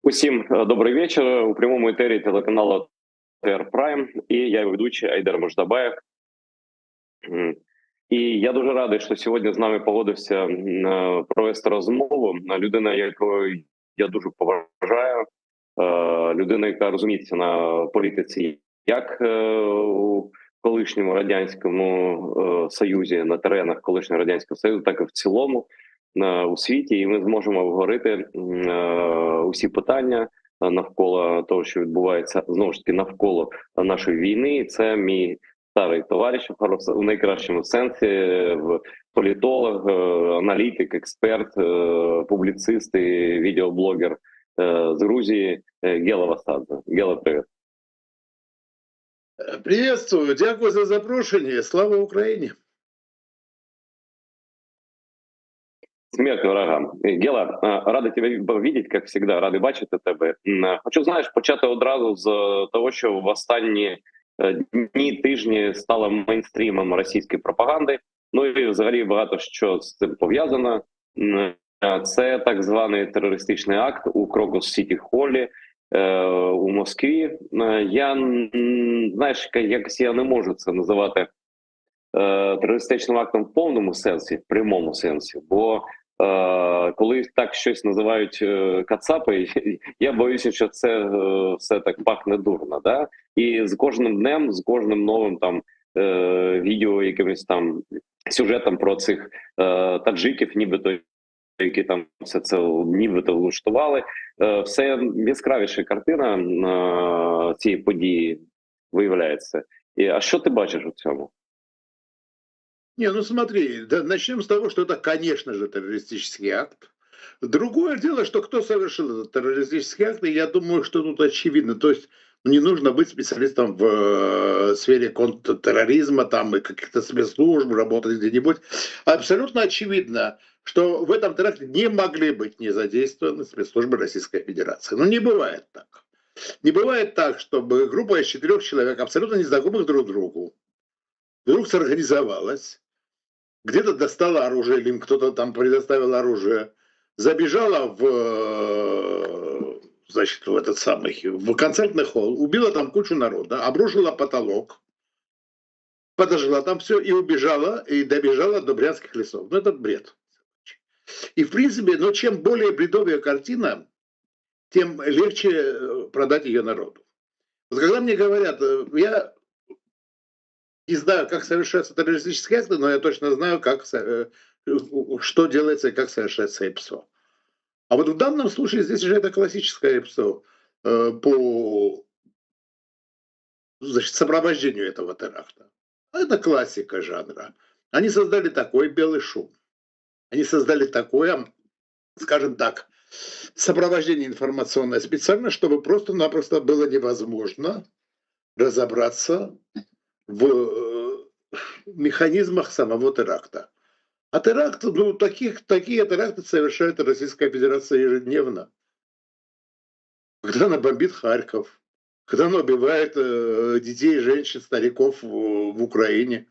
Усім добрий вечір. У прямому етері телеканалу ТР Прайм і я його ведучий Айдар Мождабаєв. І я дуже радий, що сьогодні з нами погодився провести розмову. Людина, яку я дуже поважаю, людина, яка розуміється на політиці, як у колишньому радянському союзі, на теренах колишнього радянського союзу, так і в цілому у світі. І ми зможемо обговорити усі питання навколо того, що відбувається знову ж таки навколо нашої війни. Це мій старий товариш у найкращому сенсі, політолог, аналітик, експерт, публіцист і відеоблогер з Грузії Гела Васадзе. Гела, привіт. Приветствую, дякую за запрошення. Слава Україні. Смерть ворогам. Гела, радий тебе видеть, як завжди, радий бачити тебе. Хочу, знаєш, почати одразу з того, що в останні дні, тижні стало мейнстрімом російської пропаганди. Ну і взагалі багато що з цим пов'язано. Це так званий терористичний акт у Крокус Сіті Холлі у Москві. Знаєш, якось я не можу це називати терористичним актом в повному сенсі, в прямому сенсі, бо коли так щось називають кацапи, я боюся, що це все так пахне дурно. Да? І з кожним днем, з кожним новим там відео, якимось там сюжетом про цих таджиків, нібито, які там все це нібито влаштували, все яскравіша картина цієї події виявляється. А що ти бачиш у цьому? Не, ну смотри, да, начнем с того, что это, конечно же, террористический акт. Другое дело, что кто совершил этот террористический акт, и я думаю, что тут очевидно. То есть не нужно быть специалистом в сфере контртерроризма там, и каких-то спецслужб, работать где-нибудь. Абсолютно очевидно, что в этом теракте не могли быть не задействованы спецслужбы Российской Федерации. Ну, не бывает так. Не бывает так, чтобы группа из 4 человек, абсолютно незнакомых друг другу, вдруг сорганизовалась, где-то достала оружие, или им кто-то там предоставил оружие, забежала значит, в этот самый, в концертный холл, убила там кучу народа, обрушила потолок, подожгла там все и убежала, и добежала до Брянских лесов. Ну, это бред. И, в принципе, но чем более бредовая картина, тем легче продать ее народу. Вот когда мне говорят, я не знаю, как совершаются террористические акты, но я точно знаю, что делается и как совершается ИПСО. А вот в данном случае здесь уже это классическое ИПСО по, значит, сопровождению этого теракта. Это классика жанра. Они создали такой белый шум. Они создали такое, скажем так, сопровождение информационное специально, чтобы просто-напросто было невозможно разобраться в механизмах самого теракта. А теракты, ну, такие теракты совершает Российская Федерация ежедневно. Когда она бомбит Харьков, когда она убивает детей, женщин, стариков в Украине,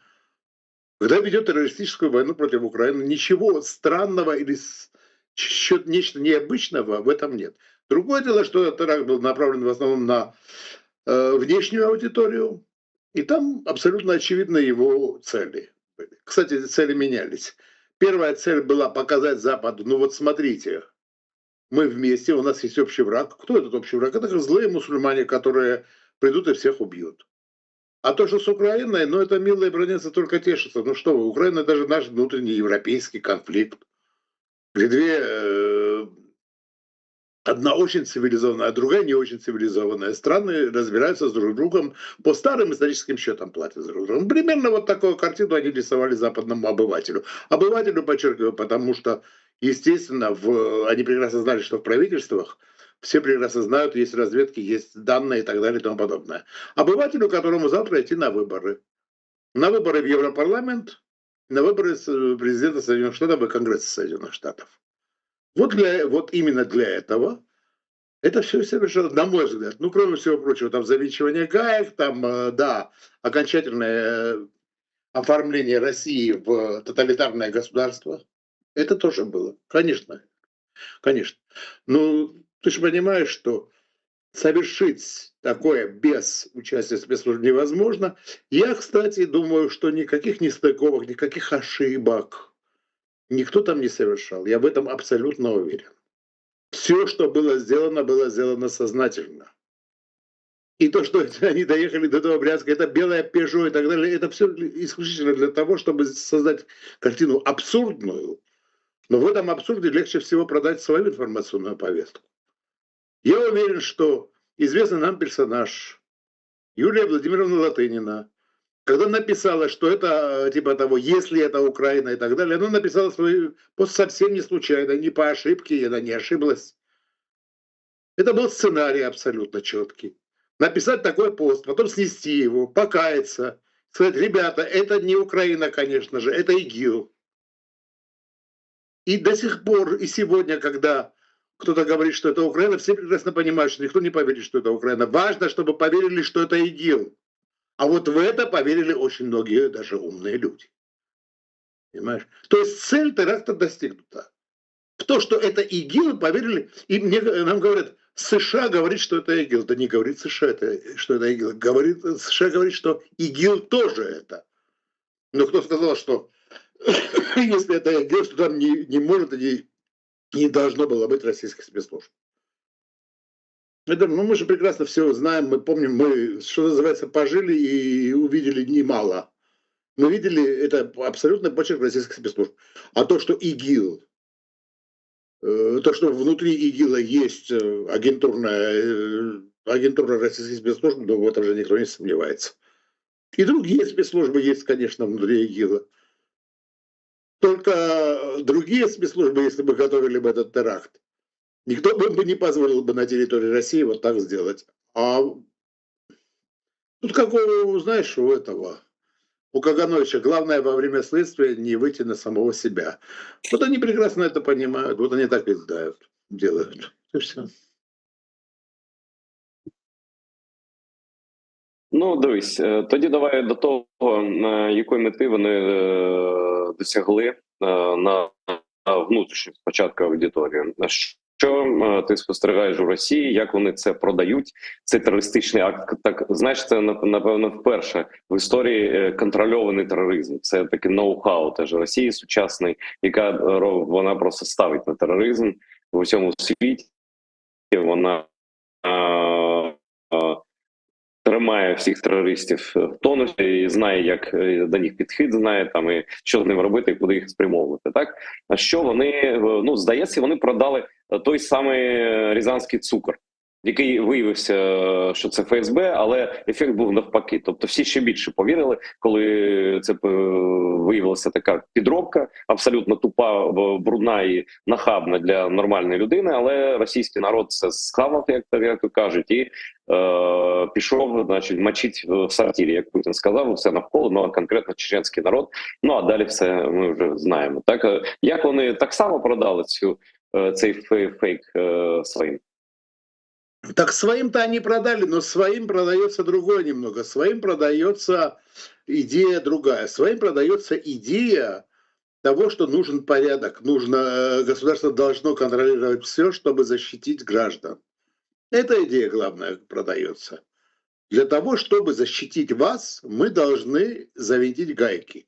когда ведет террористическую войну против Украины, ничего странного или нечто необычного в этом нет. Другое дело, что этот теракт был направлен в основном на внешнюю аудиторию, и там абсолютно очевидны его цели. Кстати, эти цели менялись. Первая цель была показать Западу, ну вот смотрите, мы вместе, у нас есть общий враг. Кто этот общий враг? Это злые мусульмане, которые придут и всех убьют. А то, что с Украиной, ну это милые бронятся только тешатся. Ну что вы, Украина даже наш внутренний европейский конфликт, где одна очень цивилизованная, а другая не очень цивилизованная. Страны разбираются с друг другом, по старым историческим счетам платят друг другу. Примерно вот такую картину они рисовали западному обывателю. Обывателю, подчеркиваю, потому что, естественно, они прекрасно знали, что в правительствах все прекрасно знают, есть разведки, есть данные и так далее и тому подобное. Обывателю, которому завтра идти на выборы. На выборы в Европарламент, на выборы президента Соединенных Штатов и Конгресса Соединенных Штатов. Вот именно для этого это все совершенно, на мой взгляд, ну, кроме всего прочего, там завинчивание гаек, там, да, окончательное оформление России в тоталитарное государство, это тоже было, конечно, конечно. Ну, Ты же понимаешь, что совершить такое без участия спецслужб невозможно. Я, кстати, думаю, что никаких нестыковок, никаких ошибок никто там не совершал. Я в этом абсолютно уверен. Все, что было сделано сознательно. И то, что они доехали до этого Брянска, это белая Пежо и так далее, это все исключительно для того, чтобы создать картину абсурдную, но в этом абсурде легче всего продать свою информационную повестку. Я уверен, что известный нам персонаж Юлия Владимировна Латынина, когда написала, что это типа того, если это Украина и так далее, она написала свой пост совсем не случайно, не по ошибке, она не ошиблась. Это был сценарий абсолютно четкий. Написать такой пост, потом снести его, покаяться, сказать, ребята, это не Украина, конечно же, это ИГИЛ. И до сих пор, и сегодня, когда кто-то говорит, что это Украина, все прекрасно понимают, что никто не поверит, что это Украина. Важно, чтобы поверили, что это ИГИЛ. А вот в это поверили очень многие, даже умные люди. Понимаешь? То есть цель теракта достигнута. В то, что это ИГИЛ, поверили. И нам говорят, США говорит, что это ИГИЛ. Да не говорит США, что это ИГИЛ. США говорит, что ИГИЛ тоже это. Но кто сказал, что если это ИГИЛ, что там не может и не должно было быть российских спецслужб. Это, ну, мы же прекрасно все знаем, мы помним, мы, что называется, пожили и увидели немало. Мы видели, это абсолютно почерк российских спецслужб. А то, что ИГИЛ, то, что внутри ИГИЛа есть агентура российских спецслужб, ну, в этом же никто не сомневается. И другие спецслужбы есть, конечно, внутри ИГИЛа. Только другие спецслужбы, если бы готовили бы этот теракт, никто бы не позволил бы на территории России вот так сделать. А тут как у, знаешь, у этого, у Кагановича, главное во время следствия не выйти на самого себя. Вот они прекрасно это понимают, вот они так и делают. И все. Ну, дивись, тоді давай до того, якої мети вони досягли на внутрішню спочатку аудиторію. Що ти спостерігаєш у Росії, як вони це продають, цей терористичний акт? Так, знаєш, це, напевно, вперше в історії контрольований тероризм. Це таке ноу-хау теж Росії сучасний, яка вона просто ставить на тероризм в усьому світі. Вона тримає всіх терористів в тонусі і знає, як до них підхід, знає там і що з ними робити, і куди їх спрямовувати. Так, а що вони, ну, здається, вони продали той самий рязанський цукор, який виявився, що це ФСБ, але ефект був навпаки. Тобто всі ще більше повірили, коли це виявилася така підробка, абсолютно тупа, брудна і нахабна для нормальної людини, але російський народ це схавав, як то кажуть, і пішов, значить, мочить в сортирі, як Путін сказав, все навколо, ну, а конкретно чеченський народ. Ну, а далі все ми вже знаємо. Так, як вони так само продали цей фейк своїм? Так своим-то они продали, но своим продается другое немного. Своим продается идея другая. Своим продается идея того, что нужен порядок, государство должно контролировать все, чтобы защитить граждан. Эта идея, главное, продается. Для того, чтобы защитить вас, мы должны завинтить гайки.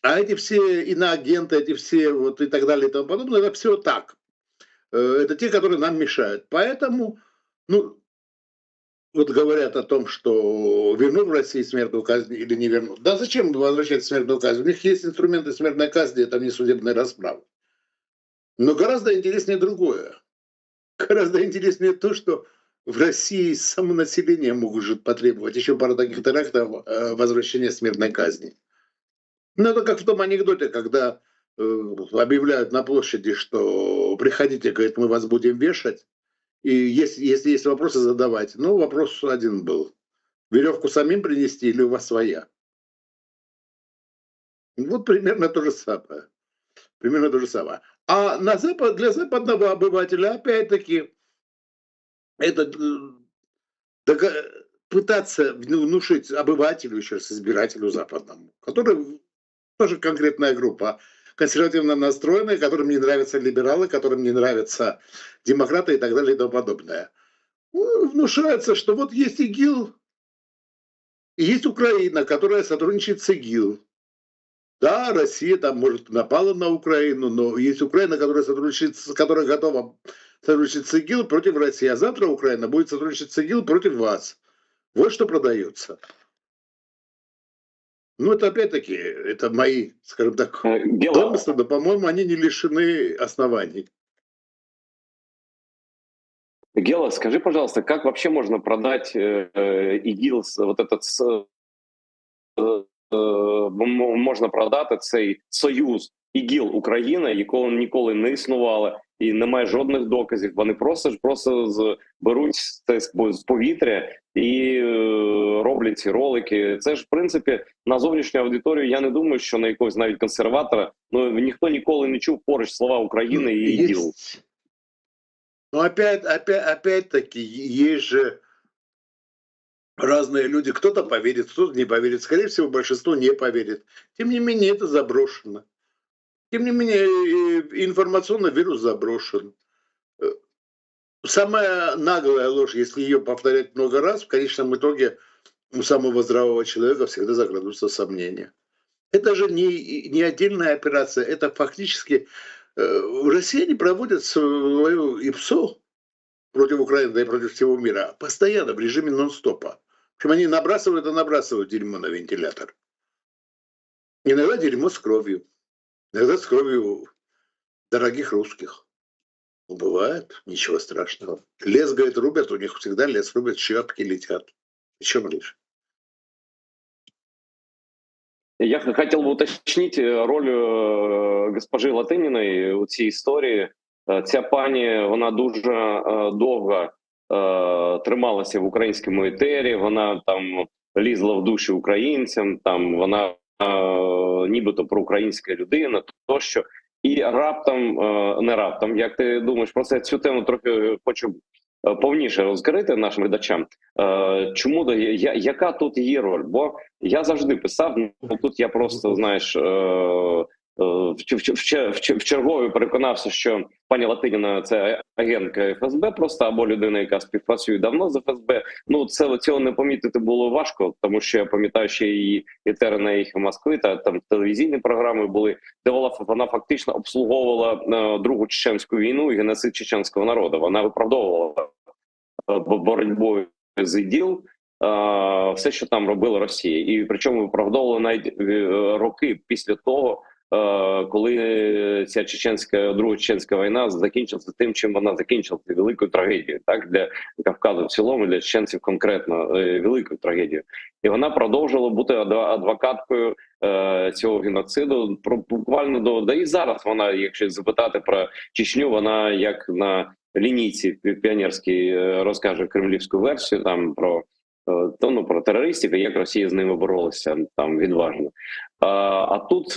А эти все иноагенты, эти все вот и так далее и тому подобное, это все так. Это те, которые нам мешают. Поэтому, ну, вот говорят о том, что вернут в России смертную казнь или не вернут. Да зачем возвращать смертную казнь? У них есть инструменты смертной казни, это не судебная расправа. Но гораздо интереснее другое. Гораздо интереснее то, что в России само население может потребовать еще пару таких терактов возвращения смертной казни. Ну, это как в том анекдоте, когда объявляют на площади, что приходите, говорит, мы вас будем вешать. И если есть вопросы, задавать. Ну, вопрос один был. Веревку самим принести или у вас своя? Вот примерно то же самое. Примерно то же самое. А для западного обывателя, опять-таки, это пытаться внушить обывателю, еще раз избирателю западному, который тоже конкретная группа, консервативно настроенные, которым не нравятся либералы, которым не нравятся демократы и так далее и тому подобное. Ну, внушается, что вот есть ИГИЛ, и есть Украина, которая сотрудничает с ИГИЛ. Да, Россия там, может, напала на Украину, но есть Украина, которая сотрудничает, которая готова сотрудничать с ИГИЛ против России, а завтра Украина будет сотрудничать с ИГИЛ против вас. Вот что продается. Ну, это опять-таки, это мои, скажем так, Гела, домыслы, но, по-моему, они не лишены оснований. Гела, скажи, пожалуйста, как вообще можно продать ИГИЛ, вот этот можна продати цей союз ІГІЛ Україна, якого ніколи не існувало, і немає жодних доказів. Вони просто беруть це з повітря і роблять ці ролики. Це ж в принципі на зовнішню аудиторію. Я не думаю, що на якогось навіть консерватора ніхто ніколи не чув поруч слова України і ІГІЛ. Ну, опять-таки, есть же разные люди. Кто-то поверит, кто-то не поверит. Скорее всего, большинство не поверит. Тем не менее, это заброшено. Тем не менее, информационный вирус заброшен. Самая наглая ложь, если ее повторять много раз, в конечном итоге у самого здравого человека всегда закрадутся сомнения. Это же не отдельная операция, это фактически россияне проводят свою ИПСО против Украины, да и против всего мира постоянно в режиме нон-стопа. Причем они набрасывают и набрасывают дерьмо на вентилятор. Иногда дерьмо с кровью, иногда с кровью дорогих русских. Ну, бывает, ничего страшного. Лес, говорит, рубят, у них всегда лес рубят, щепки летят. О чем лишь? Я хотел бы уточнить роль госпожи Латиніної у цій історії. Ця пані, вона дуже довго трималася в українському етері, вона там лізла в душі українцям, там вона нібито проукраїнська людина, тощо. І раптом, не раптом, як ти думаєш, просто я цю тему трохи хочу повніше розкрити нашим глядачам. Чому, яка тут її роль? Бо я завжди писав, ну тут я просто, знаєш, в чергові переконався, що пані Латиніна – це агентка ФСБ просто, або людина, яка співпрацює давно з ФСБ. Ну, цього не помітити було важко, тому що я пам'ятаю, що її етери на їх Москви, та там телевізійні програми були, де вона фактично обслуговувала Другу Чеченську війну і геноцид чеченського народу. Вона виправдовувала боротьбою з ІДІЛ, все, що там робила Росія. І причому виправдовувала навіть роки після того, коли ця Друга Чеченська війна закінчилася тим, чим вона закінчилася, великою трагедією, так, для Кавказу в цілому, для чеченців конкретно великою трагедією. І вона продовжувала бути адвокаткою цього геноциду буквально да і зараз вона, якщо запитати про Чечню, вона як на лінійці піонерській розкаже кремлівську версію там про терористів і як Росія з ними боролася там відважно. А тут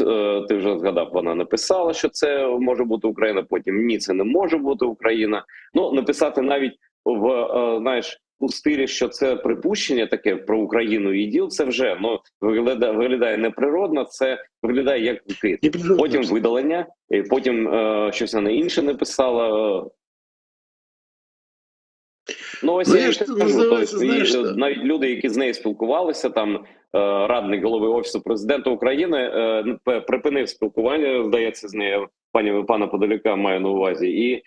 ти вже згадав, вона написала, що це може бути Україна. Потім ні, це не може бути Україна. Ну написати навіть знаєш, у стилі, що це припущення таке про Україну і іділ, це вже виглядає неприродно. Це виглядає як вкид. Потім видалення, і потім щось вона інше написала. Ну, ось я кажу, навіть люди, які з нею спілкувалися, там радник голови Офісу Президента України припинив спілкування, здається, з нею, пана Подоляка маю на увазі, і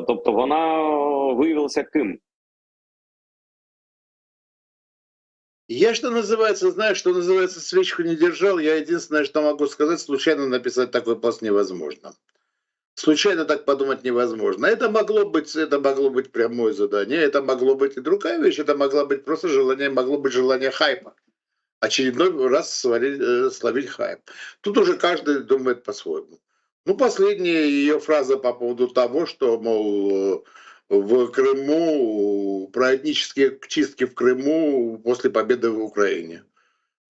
тобто вона виявилася ким? Я, что называется, знаешь, что называется, свечку не держал, я единственное, что могу сказать, случайно написать такой пост невозможно. Случайно так подумать невозможно. Это могло быть прямое задание, это могло быть и другая вещь, это могло быть желание хайпа. Очередной раз словить хайп. Тут уже каждый думает по-своему. Ну, последняя ее фраза по поводу того, что, мол, в Крыму, про этнические чистки в Крыму после победы в Украине.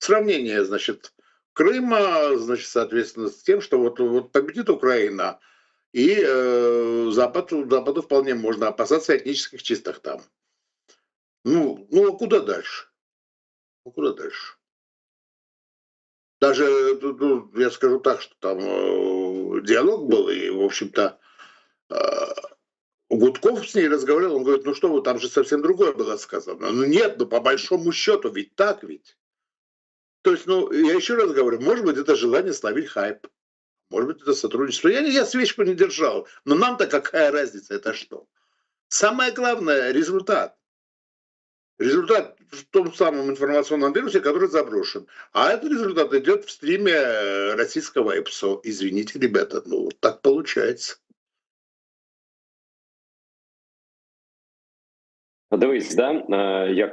Сравнение, значит, Крыма, значит, соответственно, с тем, что вот победит Украина, и Западу вполне можно опасаться этнических чисток там. Ну, а куда дальше? Ну, куда дальше? Даже, я скажу так, что там диалог был, и, в общем-то, Гудков с ней разговаривал, он говорит, ну что вы, там же совсем другое было сказано. Ну нет, ну по большому счету, ведь так ведь. То есть, ну, я еще раз говорю, может быть, это желание словить хайп, может быть, это сотрудничество. Я свечку не держал, но нам-то какая разница, это что? Самое главное — результат. Результат в том самом информационном вирусе, который заброшен. А этот результат идет в стриме российского ЭПСО. Извините, ребята, ну вот так получается. Дивись, да,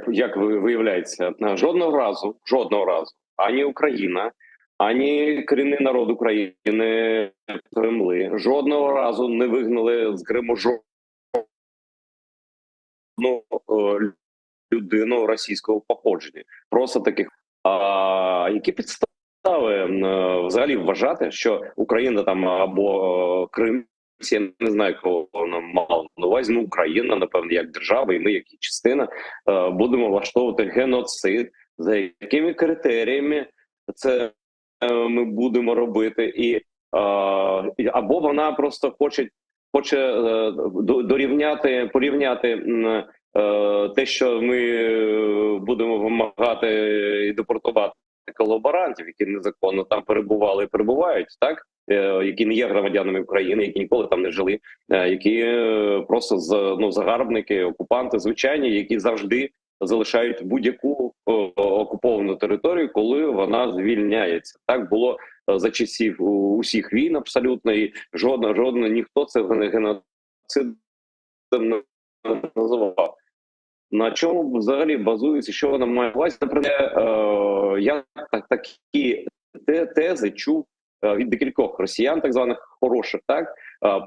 як виявляється, жодного разу, ані Україна, ані корінний народ України, Кремли, жодного разу не вигнали з Криму жодну людину російського походження. Просто таких. Які підстави взагалі вважати, що Україна там або Крим, я не знаю, кого вона мала на увазі, ну Україна, напевно, як держава, і ми, як її частина, будемо влаштовувати геноцид. За якими критеріями це ми будемо робити? І або вона просто хоче порівняти те, що ми будемо вимагати і депортувати колаборантів, які незаконно там перебували і перебувають, так? Які не є громадянами України, які ніколи там не жили, які просто загарбники, окупанти звичайні, які завжди залишають будь-яку окуповану територію, коли вона звільняється. Так було за часів усіх війн абсолютно, і жодна ніхто це геноцидом не називав. На чому взагалі базується, що вона має на увазі? Наприклад, я такі тези чув від декількох росіян, так званих хороших, так?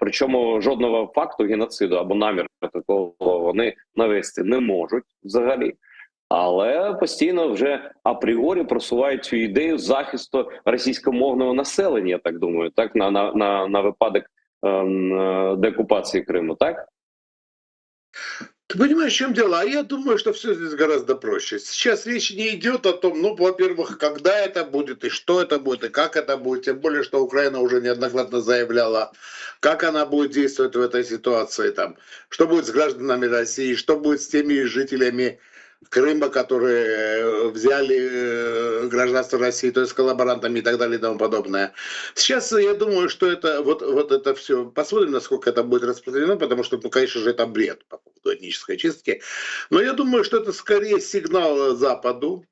Причому жодного факту геноциду або наміру такого вони навести не можуть взагалі. Але постійно вже апріорі просувають цю ідею захисту російськомовного населення, я так думаю, так? На випадок деоккупації Криму, так? Ты понимаешь, в чем дело? А я думаю, что все здесь гораздо проще. Сейчас речь не идет о том, ну, во-первых, когда это будет, и что это будет, и как это будет. Тем более, что Украина уже неоднократно заявляла, как она будет действовать в этой ситуации. Там, что будет с гражданами России, что будет с теми жителями Крыма, которые взяли гражданство России, то есть коллаборантами и так далее и тому подобное. Сейчас я думаю, что это вот это все. Посмотрим, насколько это будет распространено, потому что, ну, конечно же, это бред по поводу этнической чистки. Но я думаю, что это скорее сигнал Западу.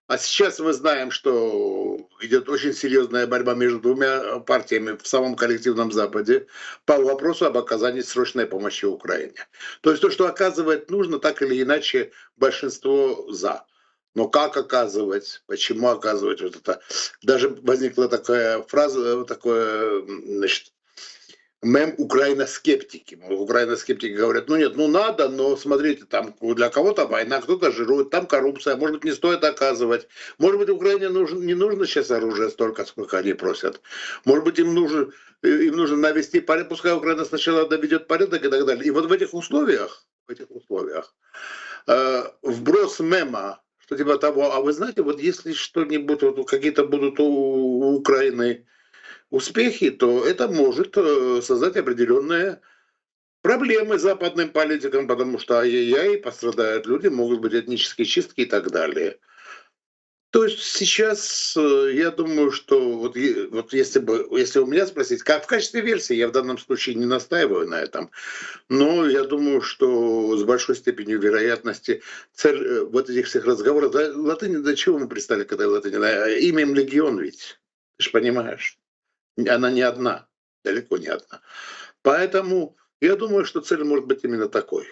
А сейчас мы знаем, что идет очень серьезная борьба между двумя партиями в самом коллективном Западе по вопросу об оказании срочной помощи Украине. То есть то, что оказывать нужно, так или иначе большинство за. Но как оказывать, почему оказывать, вот это. Даже возникла такая фраза, такое, значит, мем «Украина-скептики». Украина-скептики говорят, ну нет, ну надо, но смотрите, там для кого-то война, кто-то жирует, там коррупция, может быть, не стоит оказывать. Может быть, Украине не нужно сейчас оружие столько, сколько они просят. Может быть, им нужно навести порядок, пускай Украина сначала доведет порядок и так далее. И вот в этих условиях вброс мема, что типа того, а вы знаете, вот если что-нибудь, вот какие-то будут у Украины успехи, то это может создать определенные проблемы западным политикам, потому что ай-яй-яй, пострадают люди, могут быть этнические чистки и так далее. То есть сейчас я думаю, что вот если у меня спросить, как в качестве версии, я в данном случае не настаиваю на этом, но я думаю, что с большой степенью вероятности цель вот этих всех разговоров, да, латынь, до чего мы пристали к этой латыни? Имем легион ведь, ты же понимаешь. Она не одна, далеко не одна. Поэтому я думаю, что цель может быть именно такой.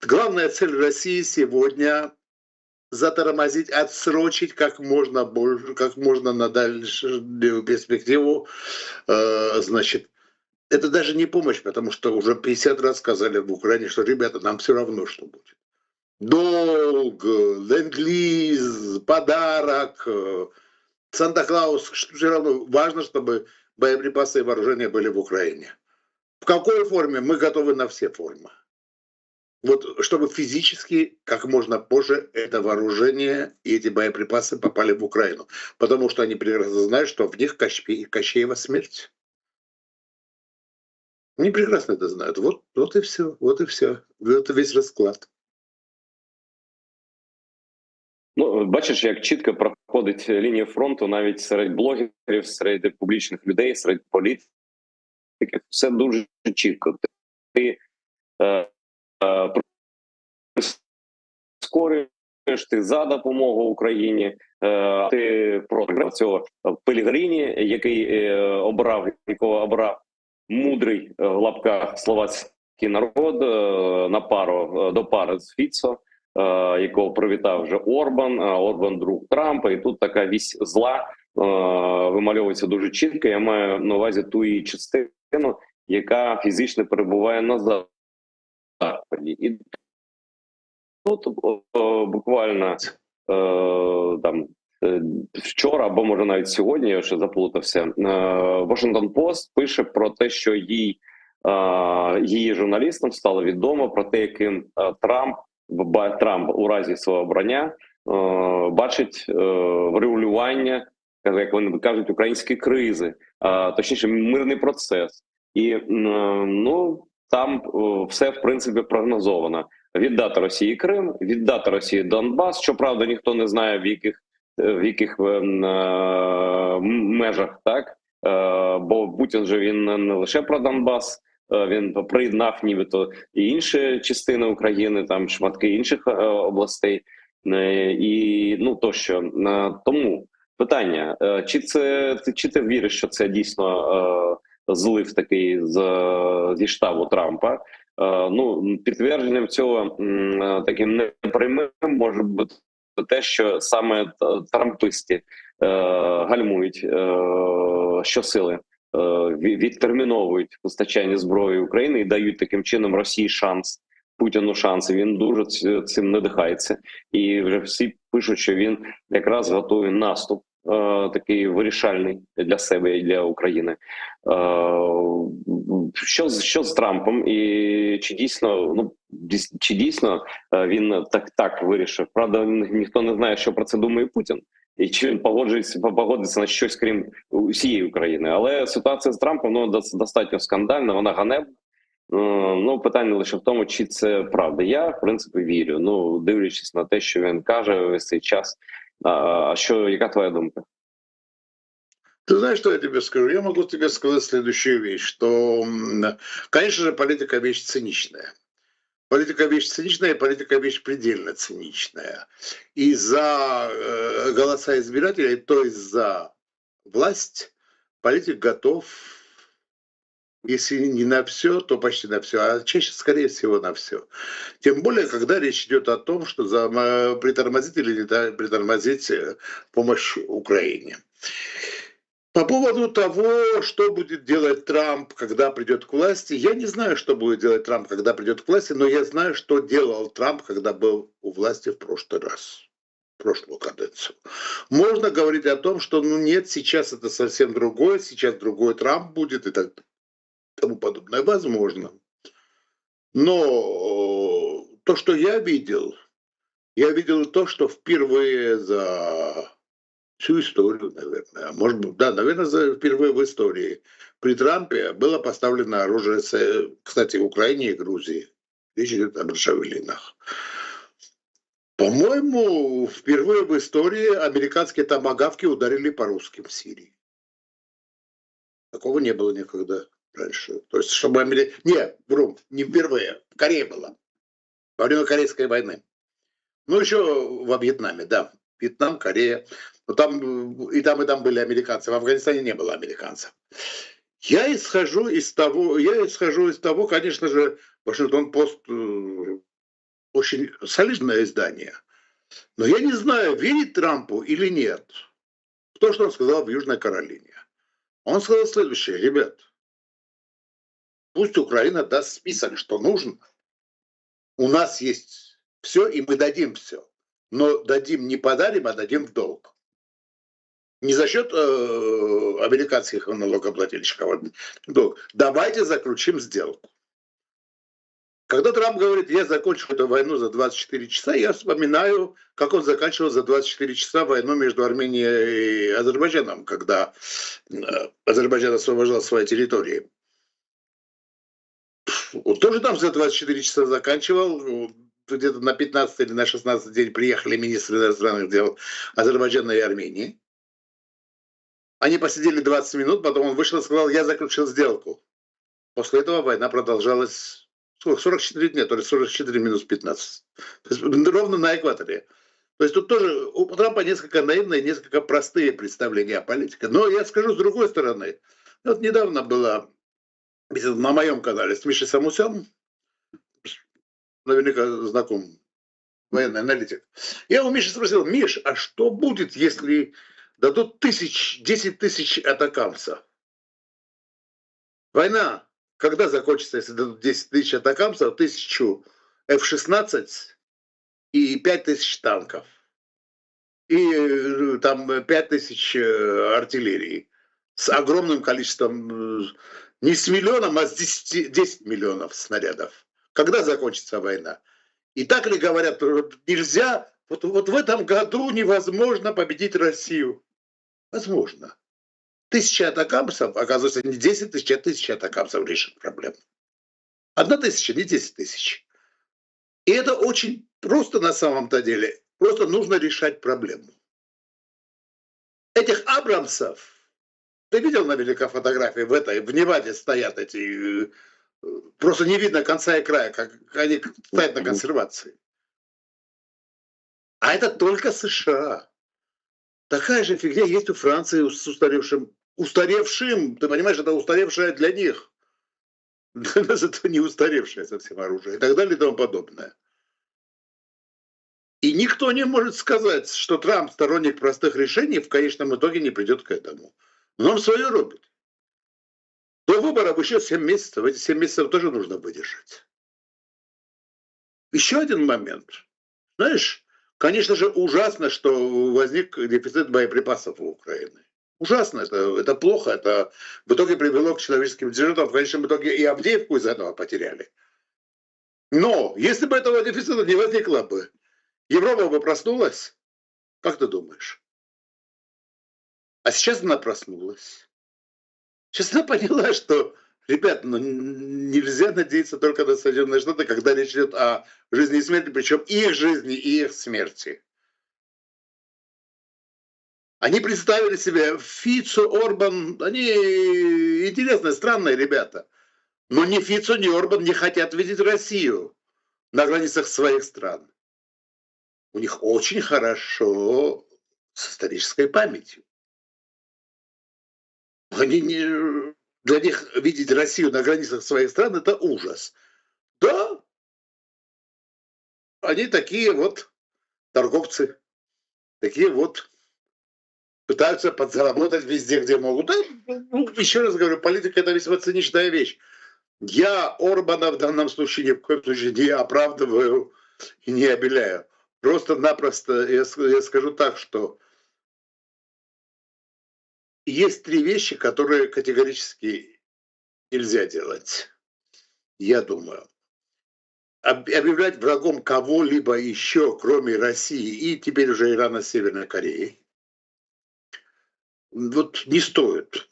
Главная цель России сегодня — затормозить, отсрочить как можно больше, как можно на дальнюю перспективу. Значит, это даже не помощь, потому что уже 50 раз сказали в Украине, что, ребята, нам все равно, что будет. Долг, ленд-лиз, подарок, Санта-Клаус, все равно важно, чтобы боеприпасы и вооружения были в Украине. В какой форме? Мы готовы на все формы. Вот чтобы физически как можно позже это вооружение и эти боеприпасы попали в Украину. Потому что они прекрасно знают, что в них Кощеева смерть. Они прекрасно это знают. Вот и все, вот и все. Это весь расклад. Ну, бачиш, як чітко проходить лінія фронту навіть серед блогерів, серед публічних людей, серед політиків. Все дуже чітко. Ти е, е, прискорюєш, ти за допомогу Україні, ти проти цього Пелігріні, якого обрав мудрий в лапках словацький народ до пари з Фіцо, якого привітав вже Орбан. Орбан друг Трампа, і тут така вісь зла вимальовується дуже чітко. Я маю на увазі ту її частину, яка фізично перебуває на заході. І тут буквально там вчора, або може навіть сьогодні, я ще заплутався, Washington Post пише про те, що її журналістам стало відомо про те, яким Трамп у разі свого обрання бачить врегулювання, як вони кажуть, української кризи, точніше мирний процес. І там все в принципі прогнозовано. Віддати Росії Крим, віддати Росії Донбас. Щоправда, ніхто не знає в яких межах, так, бо Путін же він не лише про Донбас, він приєднав нібито і інші частини України, там шматки інших областей, і тощо. Тому питання: чи ти віриш, що це дійсно злив такий зі штабу Трампа? Підтвердженням цього таким непрямим може бути те, що саме трамписти гальмують щосили, відтерміновують постачання зброї України і дають таким чином Росії шанс, Путіну шанс. Він дуже цим надихається. І вже всі пишуть, що він якраз готує наступ такий вирішальний для себе і для України. Що з Трампом, і чи дійсно він так вирішив? Правда, ніхто не знає, що про це думає Путін, і чи він погодиться на щось крім усієї України. Але ситуація з Трампом достатньо скандальна, вона ганебна. Питання лише в тому, чи це правда. Я, в принципі, вірю, дивлячись на те, що він каже весь цей час. Яка твоя думка? Ты знаешь, что я тебе скажу? Я могу тебе сказать следующую вещь, что, конечно же, политика вещь циничная. Политика вещь циничная, и политика вещь предельно циничная. И за голоса избирателей, то есть за власть, политик готов, если не на все, то почти на все, а чаще, скорее всего, на все. Тем более, когда речь идет о том, что притормозить или не притормозить помощь Украине. По поводу того, что будет делать Трамп, когда придет к власти, я не знаю, что будет делать Трамп, когда придет к власти, но я знаю, что делал Трамп, когда был у власти в прошлый раз, в прошлую каденцию. Можно говорить о том, что нет, сейчас это совсем другое, сейчас другой Трамп будет и так тому подобное. Возможно. Но то, что я видел то, что впервые за всю историю, наверное. Может быть, да, наверное, впервые в истории при Трампе было поставлено оружие, кстати, в Украине и Грузии. Речь идет об Джавелинах. По-моему, впервые в истории американские томагавки ударили по русским в Сирии. Такого не было никогда раньше. То есть, чтобы не впервые. В Корее было. Во время Корейской войны. Еще во Вьетнаме, да. Вьетнам, Корея. Но там и там были американцы. В Афганистане не было американцев. Я исхожу из того, конечно же, Вашингтон Пост очень солидное издание. Но я не знаю, верить Трампу или нет. То, что он сказал в Южной Каролине. Он сказал следующее: ребят, пусть Украина даст список, что нужно. У нас есть все, и мы дадим все. Но дадим не подарим, а дадим в долг. Не за счет американских налогоплательщиков. Давайте заключим сделку. Когда Трамп говорит, я закончу эту войну за 24 часа, я вспоминаю, как он заканчивал за 24 часа войну между Арменией и Азербайджаном, когда Азербайджан освобождал свои территории. Вот тоже там за 24 часа заканчивал. Где-то на 15 или на 16 день приехали министры иностранных дел Азербайджана и Армении. Они посидели 20 минут, потом он вышел и сказал: я заключил сделку. После этого война продолжалась 44 дня, то есть 44 минус 15. То есть ровно на экваторе. То есть тут тоже у Трампа несколько наивные, несколько простые представления о политике. Но я скажу с другой стороны. Вот недавно была беседа на моем канале с Мишей Самусяном, наверняка знаком, военный аналитик. Я у Миши спросил: Миш, а что будет, если дадут 10 тысяч атакамсов? Война когда закончится, если дадут 10 тысяч атакамсов, 1000 F-16 и 5000 танков? И там 5000 артиллерии с огромным количеством, не с миллионом, а с 10 миллионов снарядов. Когда закончится война? И так ли говорят, нельзя, вот в этом году невозможно победить Россию? Возможно. 1000 атакамсов, оказывается, не 10 тысяч, а 1000 атакамсов решит проблему. 1000, не 10 тысяч. И это очень просто на самом-то деле. Просто нужно решать проблему. Этих Абрамсов, ты видел наверняка фотографии в Неваде стоят эти, просто не видно конца и края, как они стоят на консервации. А это только США. Такая же фигня есть у Франции с устаревшим, ты понимаешь, это устаревшее для них. Для нас это не устаревшее совсем оружие и так далее и тому подобное. И никто не может сказать, что Трамп сторонник простых решений, в конечном итоге не придет к этому. Но он свое робит. До выборов еще 7 месяцев. Эти 7 месяцев тоже нужно выдержать. Еще один момент. Знаешь, конечно же, ужасно, что возник дефицит боеприпасов у Украины. Ужасно, это плохо, это в итоге привело к человеческим жертвам. В конечном итоге и Авдеевку из-за этого потеряли. Но если бы этого дефицита не возникло бы, Европа бы проснулась, как ты думаешь? А сейчас она проснулась. Сейчас она поняла, что, ребят, нельзя надеяться только на Соединенные Штаты, когда речь идет о жизни и смерти, причем их жизни и их смерти. Они представили себе Фицо, Орбан, они интересные, странные ребята. Но ни Фицо, ни Орбан не хотят видеть Россию на границах своих стран. У них очень хорошо с исторической памятью. Они для них видеть Россию на границах своих стран – это ужас. Да, они такие вот торговцы, такие вот пытаются подзаработать везде, где могут. Да, еще раз говорю, политика – это весьма циничная вещь. Я Орбана в данном случае ни в коем случае не оправдываю и не обеляю. Просто-напросто я скажу так, что есть 3 вещи, которые категорически нельзя делать, я думаю. Объявлять врагом кого-либо еще, кроме России и теперь уже Ирана с Северной Кореей, вот не стоит.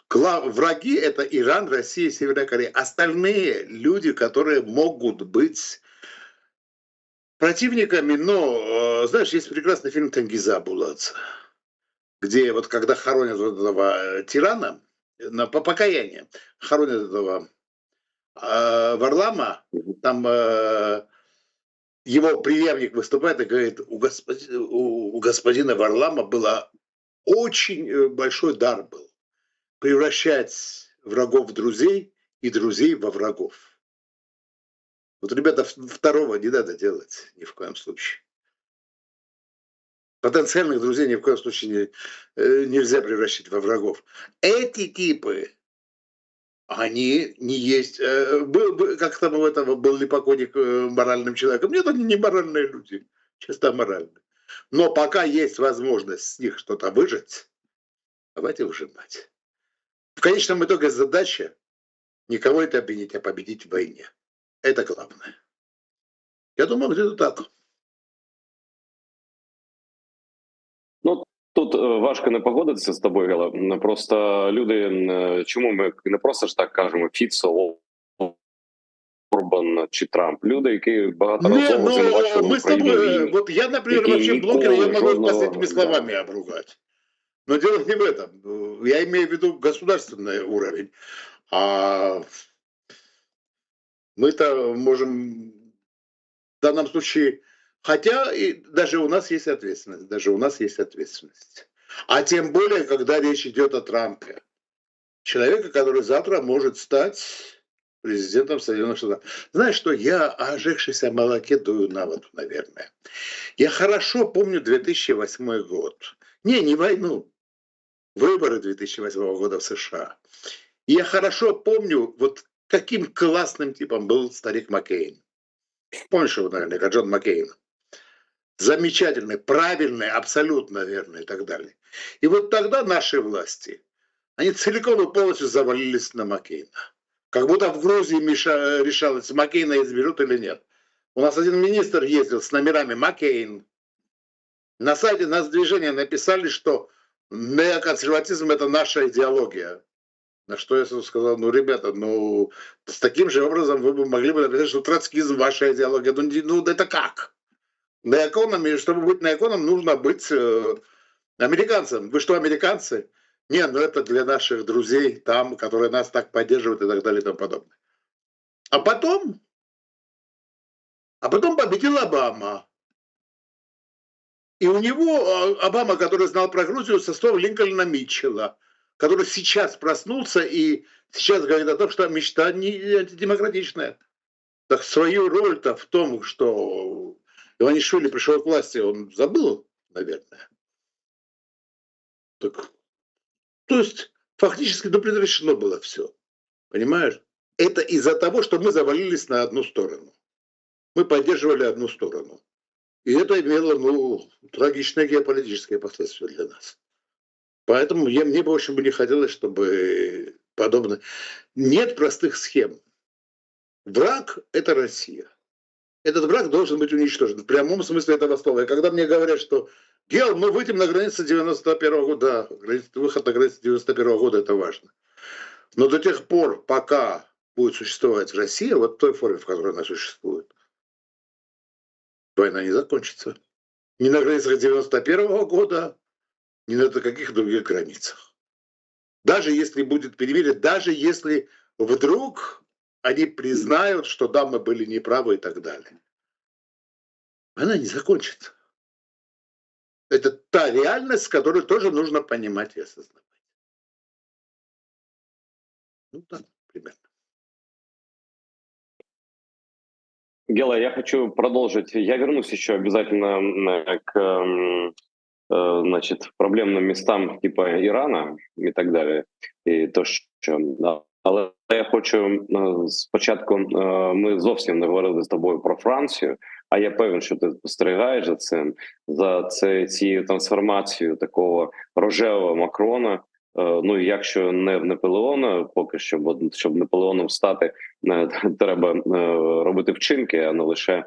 Враги – это Иран, Россия, Северная Корея. Остальные люди, которые могут быть противниками, но, знаешь, есть прекрасный фильм «Тенгиза Булац», где вот когда хоронят вот этого тирана, на покаяние, хоронят этого Варлама, там его преемник выступает и говорит, у господина Варлама было очень большой дар был превращать врагов в друзей и друзей во врагов. Вот, ребята, второго не надо делать ни в коем случае. Потенциальных друзей ни в коем случае нельзя превращать во врагов. Эти типы, они не есть... Как там у этого был ли покойник моральным человеком? Нет, они не моральные люди, чисто моральные. Но пока есть возможность с них что-то выжать, давайте выжимать. В конечном итоге задача никого это обвинить, а победить в войне. Это главное. Я думаю, где-то так. Ну, тут важко не погодитися з тобою, але просто люди, чому ми не просто ж так кажемо Фіцо, Орбан чи Трамп. Люди, які Не, багаторазово звинувачували мы с Україну в тобой, війні. вот я, например, Які вообще блогер, я ніколи могу их жодного... последними словами обругать. Но дело не в этом. Я имею в виду государственный уровень. А мы-то можем в данном случае, хотя и даже у нас есть ответственность, даже у нас есть ответственность. А тем более, когда речь идет о Трампе. Человека, который завтра может стать президентом Соединенных Штатов. Знаешь что, я о ожегшейся молоке дую на воду, наверное. Я хорошо помню 2008 год. Не войну. Выборы 2008 года в США. И я хорошо помню, вот каким классным типом был старик Маккейн. Помнишь его наверняка, Джон Маккейн? Замечательный, правильный, абсолютно верный и так далее. И вот тогда наши власти, они целиком и полностью завалились на Маккейна. Как будто в Грузии решалось, Маккейна изберут или нет. У нас один министр ездил с номерами Маккейн. На сайте нас движения написали, что неоконсерватизм – это наша идеология. На что я сказал, ну, ребята, ну, с таким же образом вы бы могли бы написать, что троцкизм – ваша идеология. Ну, это как? Неоконом, чтобы быть неоконом, нужно быть американцем. Вы что, американцы? Не, ну это для наших друзей там, которые нас так поддерживают и так далее и тому подобное. А потом победил Обама. И у него Обама, который знал про Грузию, со слов Линкольна Митчелла, который сейчас проснулся и сейчас говорит о том, что мечта не антидемократичная. Так свою роль-то в том, что Иванишвили пришел к власти, он забыл, наверное. Так, то есть фактически предрешено было все. Понимаешь? Это из-за того, что мы завалились на одну сторону. Мы поддерживали одну сторону. И это имело, трагичные геополитические последствия для нас. Поэтому мне бы очень не хотелось, чтобы подобное... Нет простых схем. Враг – это Россия. Этот враг должен быть уничтожен. В прямом смысле этого слова. И когда мне говорят, что мы выйдем на границы 91 года, выход на границы 91 года – это важно. Но до тех пор, пока будет существовать Россия, вот в той форме, в которой она существует, война не закончится. Ни на границах 91 года, ни на каких других границах. Даже если будет перемирие, даже если вдруг они признают, что да, мы были неправы и так далее. Она не закончится. Это та реальность, которую тоже нужно понимать и осознавать. Ну да, примерно. Гела, я хочу продолжить. Я вернусь еще обязательно к значит, проблемним местам типа Ірана і так далі. І то, що, да. Але я хочу спочатку, ми зовсім не говорили з тобою про Францію, а я певен, що ти спостерігаєш за цією трансформацією такого рожевого Макрона. Ну, якщо не в Наполеона поки що, бо щоб Наполеоном стати, треба робити вчинки, а не лише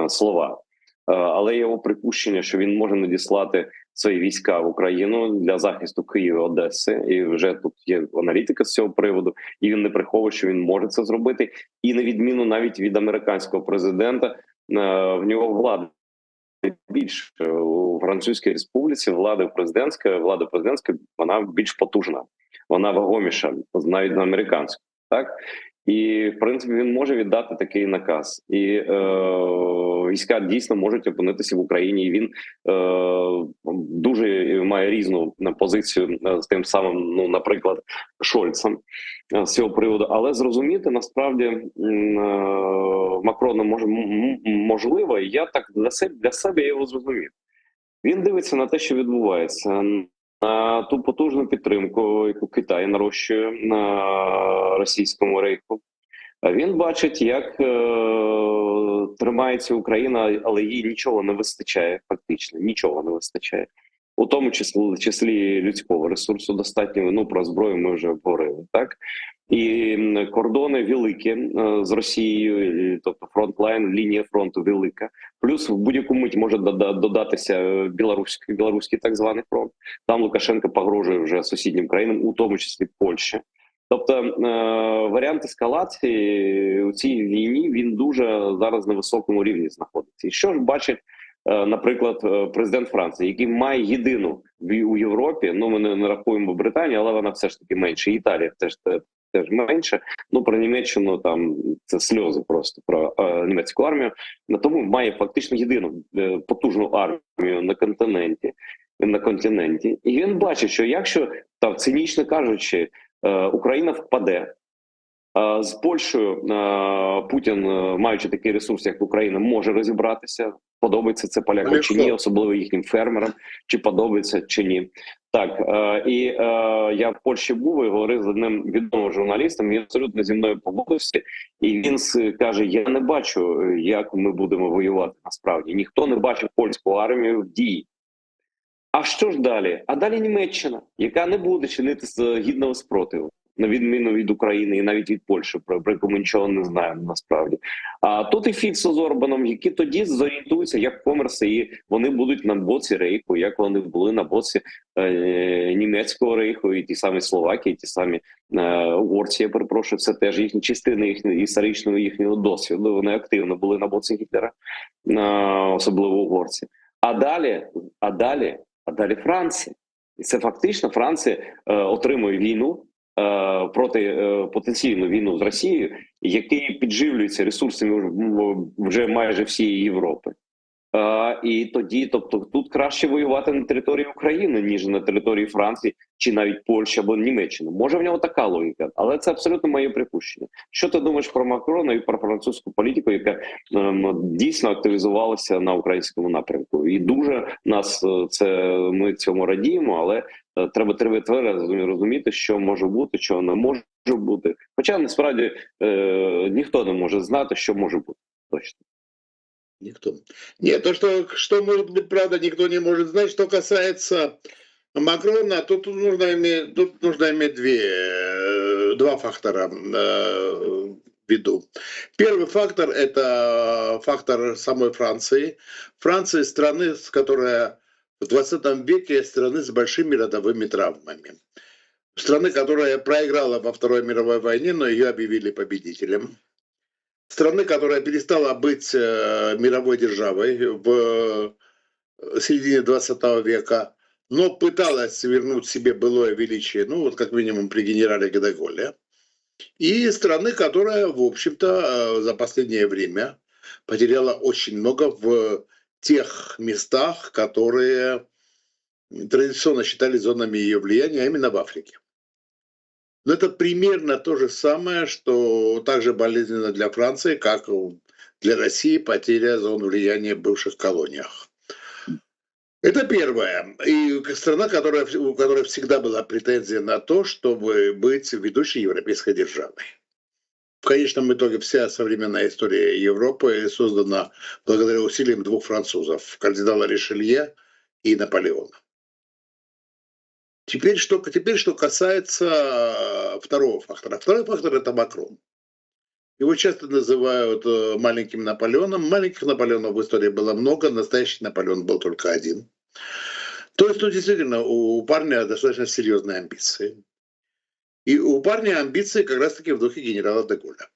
слова. Але його припущення, що він може надіслати свої війська в Україну для захисту Києва, Одеси, і вже тут є аналітика з цього приводу, і він не приховує, що він може це зробити, і на відміну навіть від американського президента, в нього влада більш у Французькій Республіці, влада президентська, вона більш потужна, вона вагоміша, навіть на американську, так? І, в принципі, він може віддати такий наказ. І війська дійсно можуть опинитися в Україні. І він дуже має різну позицію з тим самим, ну, наприклад, Шольцем з цього приводу. Але зрозуміти, насправді, Макрона можливо, і я так для себе його зрозумів. Він дивиться на те, що відбувається, на ту потужну підтримку, яку Китай нарощує на російському рейху. Він бачить, як тримається Україна, але їй нічого не вистачає, фактично, нічого не вистачає. У тому числі людського ресурсу достатньо, ну, про зброю ми вже говорили, так? І кордони великі з Росією, тобто фронтлайн, лінія фронту велика. Плюс в будь-яку мить може додатися білоруський так званий фронт. Там Лукашенко погрожує вже сусіднім країнам, у тому числі Польщі. Тобто варіант ескалації у цій війні він дуже зараз на високому рівні знаходиться. І що ж бачить, наприклад, президент Франції, який має єдину у Європі, ну ми не рахуємо Британію, але вона все ж таки менше. Італія теж менше. Ну про Німеччину там це сльози просто про німецьку армію. На тому має фактично єдину потужну армію на континенті, і він бачить, що якщо там цинічно кажучи, Україна впаде. З Польщею Путін, маючи такий ресурс, як Україна, може розібратися. Подобається це полякам чи ні, особливо їхнім фермерам, чи подобається чи ні. Так, і я в Польщі був і говорив з одним відомим журналістом, він абсолютно зі мною погодився, і він каже, я не бачу, як ми будемо воювати насправді. Ніхто не бачив польську армію в дії. А що ж далі? А далі Німеччина, яка не буде чинити гідного спротиву, на відміну від України і навіть від Польщі, про яку ми нічого не знаємо насправді. А тут і Фіцо з Орбаном, які тоді зорієнтуються як комерси, і вони будуть на боці Рейху, як вони були на боці німецького Рейху, і ті самі Словакії, і ті самі угорці, я перепрошую, це теж їхні частини історичного їхнього досвіду. Вони активно були на боці Гітлера, особливо угорці. А далі Франція. І це фактично Франція отримує війну потенційну війну з Росією, який підживлюється ресурсами вже майже всієї Європи. І тоді, тобто, тут краще воювати на території України, ніж на території Франції, чи навіть Польщі або Німеччини. Може в нього така логіка, але це абсолютно моє припущення. Що ти думаєш про Макрона і про французьку політику, яка дійсно активізувалася на українському напрямку? І дуже ми цьому радіємо, але треба тверезо розуміти, що може бути, що не може бути. Хоча насправді ніхто не може знати, що може бути точно. Никто. Нет, что может быть правда, никто не может знать. Что касается Макрона, тут нужно иметь два фактора в виду. Первый фактор – это фактор самой Франции. Франция – страны, которая в 20 веке страны с большими родовыми травмами. Страны, которая проиграла во Второй мировой войне, но ее объявили победителем. Страны, которая перестала быть мировой державой в середине 20 века, но пыталась вернуть себе былое величие, ну вот как минимум при генерале де Голле. И страны, которая, в общем-то, за последнее время потеряла очень много в тех местах, которые традиционно считались зонами ее влияния, а именно в Африке. Но это примерно то же самое, что также болезненно для Франции, как для России потеря зон влияния в бывших колониях. Это первое. И страна, у которой всегда была претензия на то, чтобы быть ведущей европейской державой. В конечном итоге вся современная история Европы создана благодаря усилиям двух французов, кардинала Ришелье и Наполеона. Теперь, что касается второго фактора. Второй фактор – это Макрон. Его часто называют маленьким Наполеоном. Маленьких Наполеонов в истории было много, настоящий Наполеон был только один. То есть, действительно, у парня достаточно серьезные амбиции. И у парня амбиции как раз-таки в духе генерала де Голля.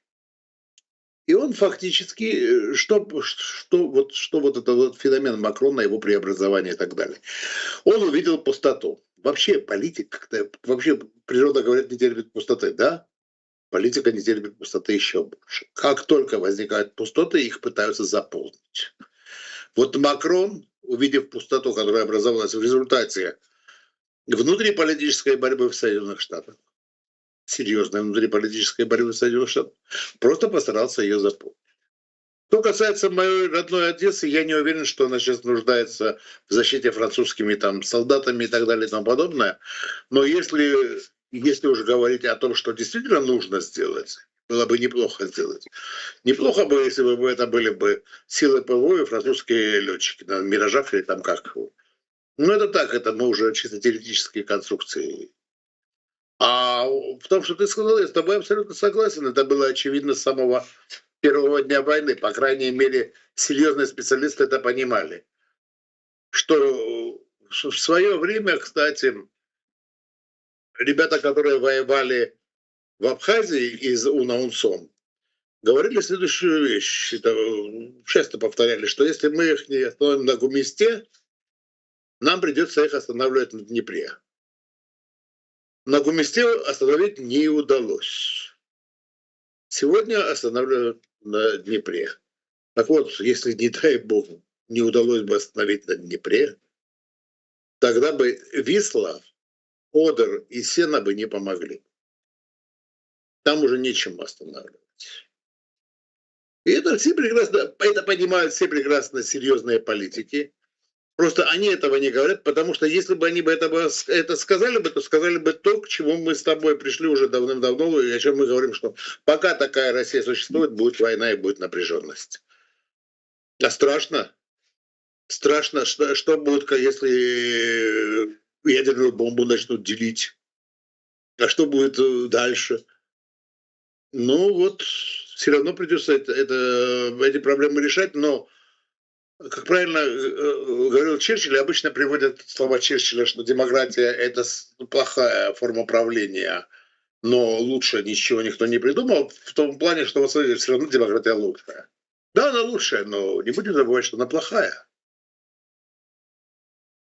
И он фактически, что вот этот феномен Макрона, его преобразование и так далее. Он увидел пустоту. Вообще политик, вообще природа, говорит, не терпит пустоты, да? Политика не терпит пустоты еще больше. Как только возникают пустоты, их пытаются заполнить. Вот Макрон, увидев пустоту, которая образовалась в результате внутриполитической борьбы в Соединенных Штатах, серьезной внутриполитической борьбы в Соединенных Штатах, просто постарался ее заполнить. Что касается моей родной Одессы, я не уверен, что она сейчас нуждается в защите французскими там солдатами и так далее и тому подобное. Но если уже говорить о том, что действительно нужно сделать, было бы неплохо сделать. Неплохо бы, если бы это были бы силы ПВО и французские летчики на «Миражах» или там как. Ну это так, это мы уже чисто теоретические конструкции. А в том, что ты сказал, я с тобой абсолютно согласен. Это было очевидно с самого первого дня войны. По крайней мере, серьезные специалисты это понимали. Что в свое время, кстати, ребята, которые воевали в Абхазии из Унаунсон говорили следующую вещь. Это часто повторяли, что если мы их не остановим на Гумисте, нам придется их останавливать на Днепре. На Гумисте остановить не удалось. Сегодня останавливают на Днепре. Так вот, если, не дай бог, не удалось бы остановить на Днепре, тогда бы Висла, Одер и Сена бы не помогли. Там уже нечем останавливать. И это все прекрасно, это понимают все прекрасно серьезные политики. Просто они этого не говорят, потому что если бы они это сказали бы, то сказали бы то, к чему мы с тобой пришли уже давным-давно, и о чем мы говорим, что пока такая Россия существует, будет война и будет напряженность. А страшно. Страшно, что будет, если ядерную бомбу начнут делить. А что будет дальше? Ну вот, все равно придется эти проблемы решать, но, как правильно говорил Черчилль, обычно приводят слова Черчилля, что демократия – это плохая форма правления, но лучше ничего никто не придумал, в том плане, что вот смотрите, все равно демократия лучшая. Да, она лучшая, но не будем забывать, что она плохая.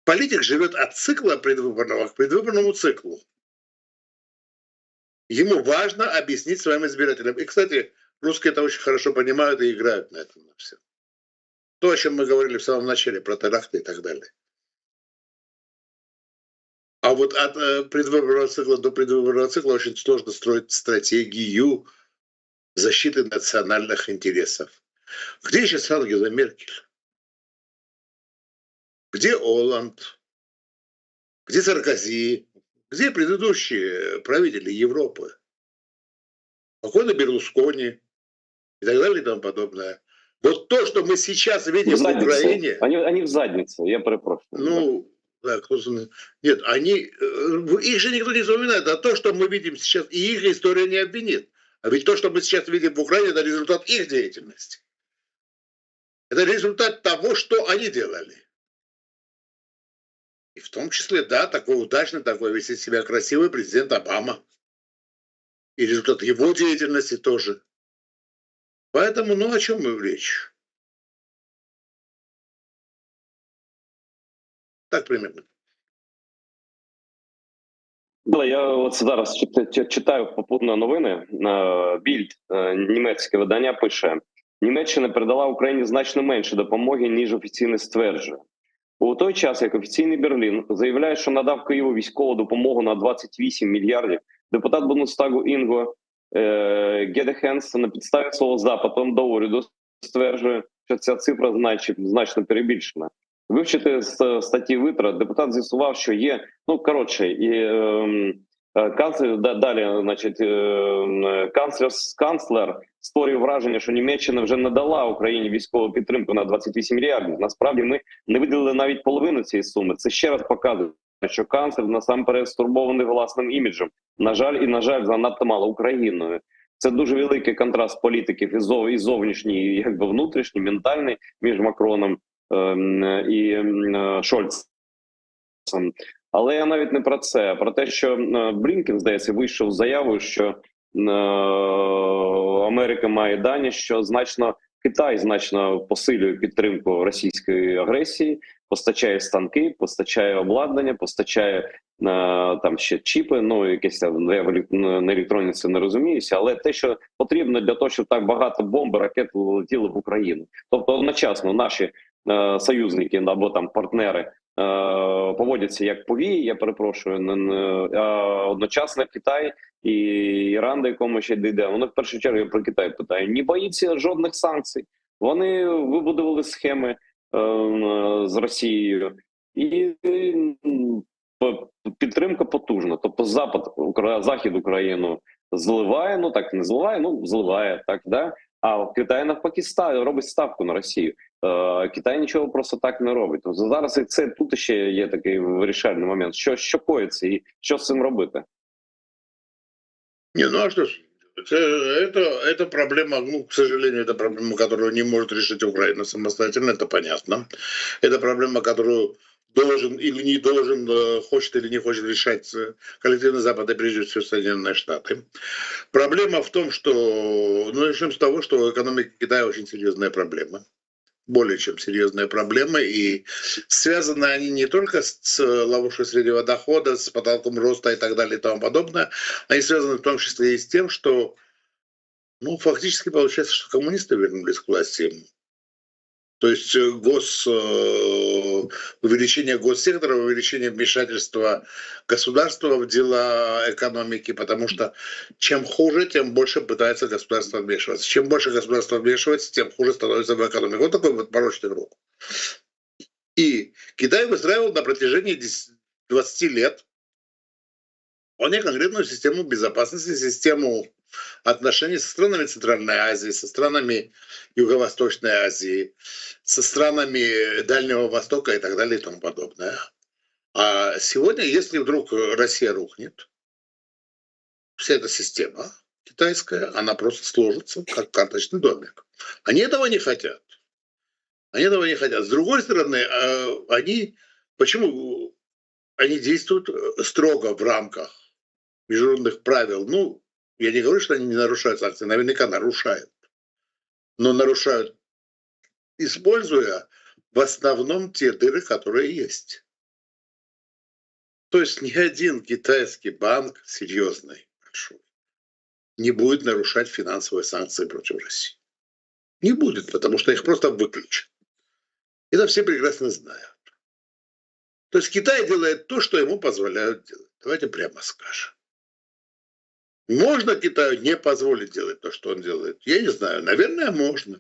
Политик живет от цикла предвыборного к предвыборному циклу. Ему важно объяснить своим избирателям. И, кстати, русские это очень хорошо понимают и играют на этом на все. То, о чем мы говорили в самом начале, про теракты и так далее. А вот от предвыборного цикла до предвыборного цикла очень сложно строить стратегию защиты национальных интересов. Где сейчас Ангела Меркель? Где Оланд? Где Саркози? Где предыдущие правители Европы? Покойный Берлускони и так далее и тому подобное. Вот то, что мы сейчас видим в Украине... Они в заднице, я перепрошую. Ну, да, нет, их же никто не вспоминает, а то, что мы видим сейчас, и их история не обвинит. А ведь то, что мы сейчас видим в Украине, это результат их деятельности. Это результат того, что они делали. И в том числе, да, такой удачный, такой вести себя красивый президент Обама. И результат его деятельности тоже. Поэтому, ну о чем мы речь? Так примерно. Я от зараз читаю попутно новини. Більд, німецьке видання, пише: Німеччина передала Україні значно менше допомоги, ніж офіційно стверджує. У той час, як офіційний Берлін заявляє, що надав Києву військову допомогу на 28 мільярдів, депутат Бундестагу Інго Гедехенс на підставі свого запиту до уряду стверджує, що ця цифра значно перебільшена. Вивчити статті витрат, депутат з'ясував, що є, канцлер створює враження, що Німеччина вже надала Україні військову підтримку на 28 мільярдів. Насправді ми не виділили навіть половину цієї суми. Це ще раз показує, що канцлер насамперед стурбований власним іміджем. На жаль, занадто мало Україною. Це дуже великий контраст політиків і зовнішній, і внутрішній, ментальний між Макроном і Шольцем. Але я навіть не про це, а про те, що Блінкен, здається, вийшов з заявою, що Америка має дані, що Китай значно посилює підтримку російської агресії, постачає станки, постачає обладнання, постачає там ще чіпи, якесь там, я на електроніці не розуміюся, але те, що потрібно для того, щоб так багато бомб і ракет летіло в Україну. Тобто одночасно наші союзники або там партнери поводяться як повії, я перепрошую, одночасно Китай і Іран, до якому ще дійде, вони в першу чергу, я про Китай питаю, не боїться жодних санкцій. Вони вибудували схеми з Росією, і підтримка потужна. Тобто Захід Україну зливає, так не зливає, зливає, так, да? А Китай навпаки робить ставку на Росію. Китай нічого просто так не робить. Тобто зараз і це тут ще є такий вирішальний момент. Що коїться і що з цим робити? Не, ну а что ж, это проблема, к сожалению, это проблема, которую не может решить Украина самостоятельно, это понятно. Это проблема, которую должен или не должен, хочет или не хочет решать коллективный Запад, и прежде всего Соединенные Штаты. Проблема в том, что, ну, начнем с того, что экономика Китая очень серьезная проблема. Более чем серьезная проблема, и связаны они не только с ловушкой среднего дохода, с потолком роста и так далее и тому подобное, они связаны в том числе и с тем, что, ну, фактически получается, что коммунисты вернулись к власти. То есть увеличение госсектора, увеличение вмешательства государства в дела экономики, потому что чем хуже, тем больше пытается государство вмешиваться. Чем больше государство вмешивается, тем хуже становится в экономике. Вот такой вот порочный круг. И Китай выстраивал на протяжении 20 лет вполне конкретную систему безопасности, систему отношений со странами Центральной Азии, со странами Юго-Восточной Азии, со странами Дальнего Востока и так далее и тому подобное. А сегодня, если вдруг Россия рухнет, вся эта система китайская, она просто сложится, как карточный домик. Они этого не хотят. Они этого не хотят. С другой стороны, почему они действуют строго в рамках международных правил? Ну, я не говорю, что они не нарушают санкции, наверняка нарушают. Но нарушают, используя в основном те дыры, которые есть. То есть ни один китайский банк серьезный, большой, не будет нарушать финансовые санкции против России. Не будет, потому что их просто выключат. Это все прекрасно знают. То есть Китай делает то, что ему позволяют делать. Давайте прямо скажем. Можно Китаю не позволить делать то, что он делает? Я не знаю. Наверное, можно.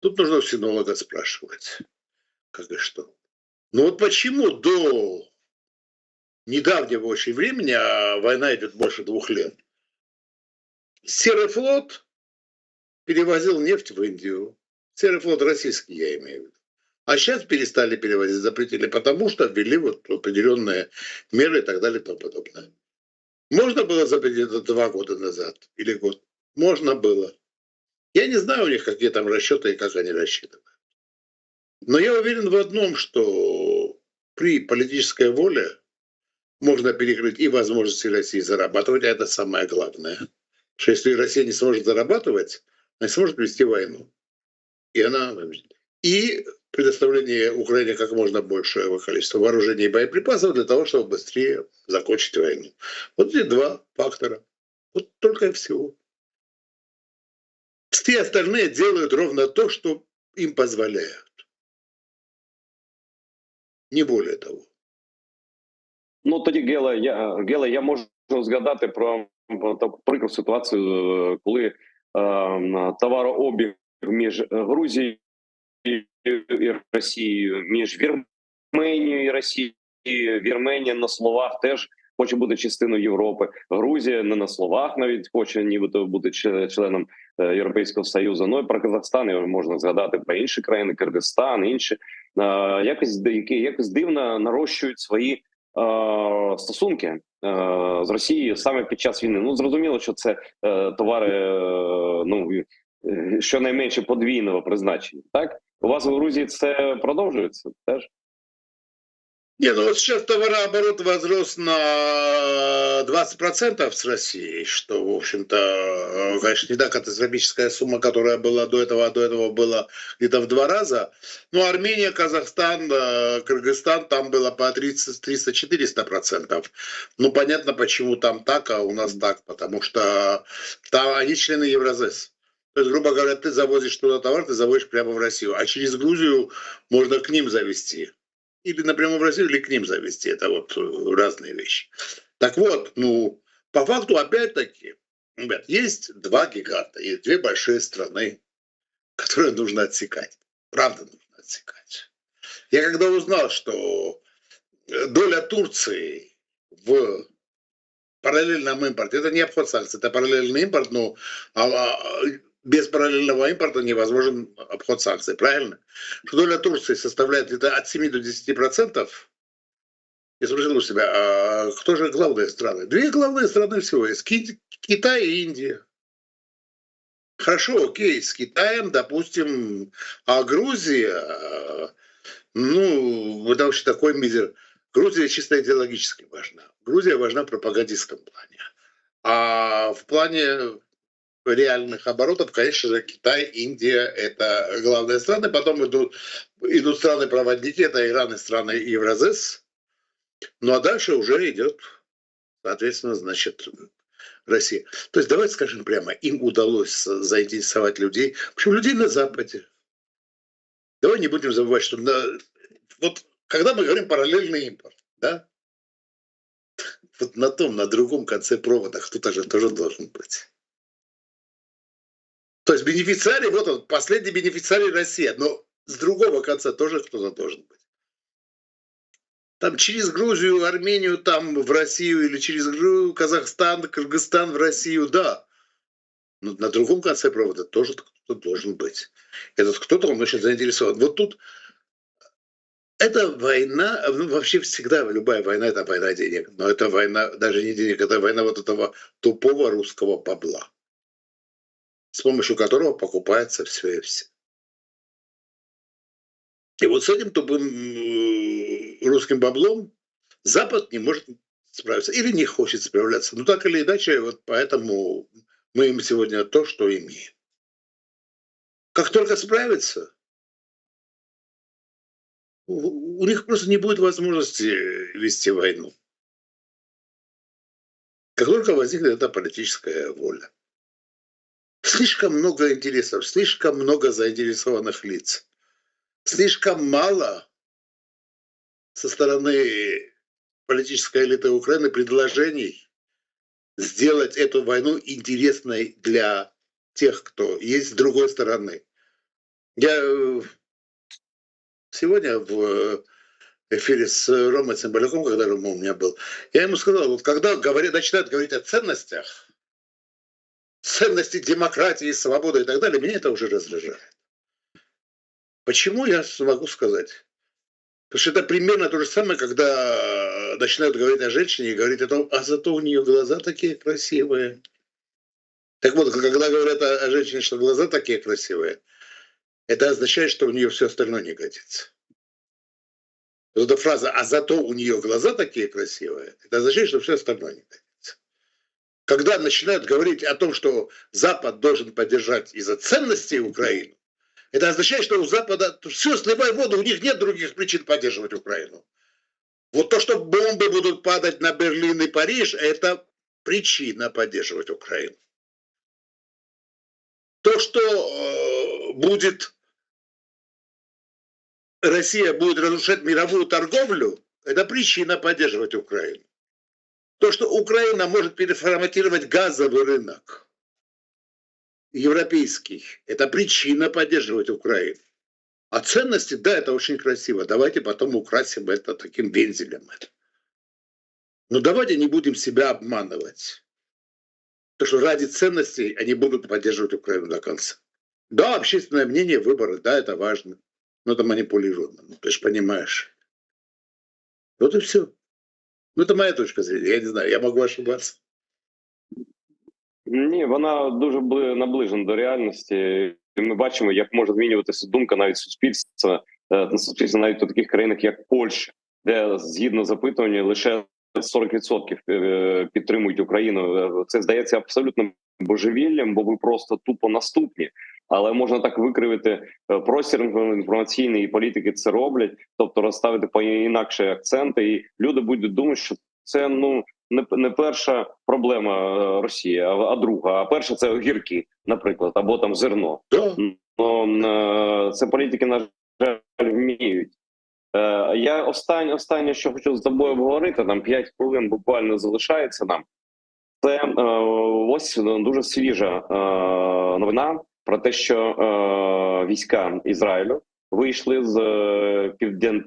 Тут нужно у синолога спрашивать, как и что. Но вот почему до недавнего очень времени, а война идет больше 2 лет, Серый флот перевозил нефть в Индию. Серый флот российский, я имею в виду. А сейчас перестали перевозить, запретили, потому что ввели вот определенные меры и так далее и тому подобное. Можно было запретить это 2 года назад или год? Можно было. Я не знаю у них, какие там расчеты и как они рассчитывают. Но я уверен в одном, что при политической воле можно перекрыть и возможности России зарабатывать, а это самое главное. Что если Россия не сможет зарабатывать, она сможет вести войну. И предоставление Украине как можно большего количества вооружений и боеприпасов для того, чтобы быстрее закончить войну. Вот эти 2 фактора. Вот только и всего. Все остальные делают ровно то, что им позволяют. Не более того. Ну тоді, Геле, я можу згадати про таку прикру ситуацію, коли товарообіг між Грузією і Росією, між Вірменією і Росією. Вірменія на словах теж хоче бути частиною Європи. Грузія не на словах навіть хоче нібито бути членом Європейського Союзу. Ну і про Казахстан можна згадати, про інші країни, Киргизстан, інші. Якось дивно нарощують свої стосунки з Росією саме під час війни. Ну, зрозуміло, що це товари, ну, щонайменше подвійного призначення, так? У вас в Грузии це продовжується теж? Не, ну вот сейчас товарооборот возрос на 20% с Россией, что, в общем-то, конечно, не та катастрофическая сумма, которая была до этого, а до этого было где-то в 2 раза. Но Армения, Казахстан, Кыргызстан, там было по 300-400%. Ну, понятно, почему там так, а у нас так, потому что там они члены Евразес. То есть, грубо говоря, ты завозишь туда товар, ты завозишь прямо в Россию, а через Грузию можно к ним завезти. Или напрямую в Россию, или к ним завести. Это вот разные вещи. Так вот, ну, по факту, опять-таки, ребят, есть 2 гиганта, есть 2 большие страны, которые нужно отсекать. Правда, нужно отсекать. Я когда узнал, что доля Турции в параллельном импорте, это не обход санкций, это параллельный импорт, но без параллельного импорта невозможен обход санкций, правильно? Что доля Турции составляет где-то от 7 до 10%. Я спросил у себя, а кто же главные страны? 2 главные страны всего есть. Китай и Индия. Хорошо, окей, с Китаем, допустим, а Грузия, Ну, это вообще такой мизер. Грузия чисто идеологически важна. Грузия важна в пропагандистском плане. А в плане реальных оборотов, конечно же, Китай, Индия – это главные страны. Потом идут страны-проводники, это Иран и страны Евразес. Ну а дальше уже идет, соответственно, значит, Россия. То есть давайте скажем прямо, им удалось заинтересовать людей, в общем, людей на Западе. Давай не будем забывать, что вот когда мы говорим параллельный импорт, да, вот на другом конце провода кто-то же тоже должен быть. То есть бенефициарий, вот он, последний бенефициарий Россия, но с другого конца тоже кто-то должен быть. Там через Грузию, Армению, там в Россию или через Казахстан, Кыргызстан в Россию, да. Но на другом конце провода тоже кто-то должен быть. Этот кто-то, он очень заинтересован. Вот тут эта война, ну, вообще всегда любая война – это война денег. Но это война даже не денег, это война вот этого тупого русского бабла, с помощью которого покупается все и все. И вот с этим тупым русским баблом Запад не может справиться или не хочет справляться. Ну так или иначе, вот поэтому мы им сегодня то, что имеем. Как только справиться, у них просто не будет возможности вести войну. Как только возникнет эта политическая воля. Слишком много интересов, слишком много заинтересованных лиц. Слишком мало со стороны политической элиты Украины предложений сделать эту войну интересной для тех, кто есть с другой стороны. Я сегодня в эфире с Ромой Цымбалюком, когда Рома у меня был, я ему сказал, вот когда начинают говорить о ценностях, ценности демократии, свободы и так далее, меня это уже раздражает. Почему, я могу сказать? Потому что это примерно то же самое, когда начинают говорить о женщине и говорить о том, а зато у нее глаза такие красивые. Так вот, когда говорят о женщине, что глаза такие красивые, это означает, что у нее все остальное не годится. Вот эта фраза «а зато у нее глаза такие красивые», это означает, что все остальное не годится. Когда начинают говорить о том, что Запад должен поддержать из-за ценностей Украину, это означает, что у Запада все, сливай воду, у них нет других причин поддерживать Украину. Вот то, что бомбы будут падать на Берлин и Париж, это причина поддерживать Украину. То, что Россия будет разрушать мировую торговлю, это причина поддерживать Украину. То, что Украина может переформатировать газовый рынок, европейский, это причина поддерживать Украину. А ценности, да, это очень красиво. Давайте потом украсим это таким вензелем. Но давайте не будем себя обманывать. Потому что ради ценностей они будут поддерживать Украину до конца. Да, общественное мнение, выборы, да, это важно. Но это манипулировано, ты же понимаешь. Вот и все. Ну, это моя точка зрения. Я не знаю, я могу ошибаться. Ні, вона дуже наближена до реальності. І ми бачимо, як може змінюватися думка навіть суспільства, навіть у таких країнах, як Польща, де згідно запитування лише 40% підтримують Україну. Це здається абсолютно божевіллям, бо ви просто тупо наступні. Але можна так викривити простір інформаційний, і політики це роблять, тобто розставити по-інакше акценти, і люди будуть думати, що це не перша проблема Росії, а друга. А перша – це огірки, наприклад, або там зерно. Це політики, на жаль, вміють. Я останнє, що хочу з тобою обговорити, там 5 хвилин буквально залишається нам. Це ось дуже свіжа новина про те, що війська Ізраїлю вийшли з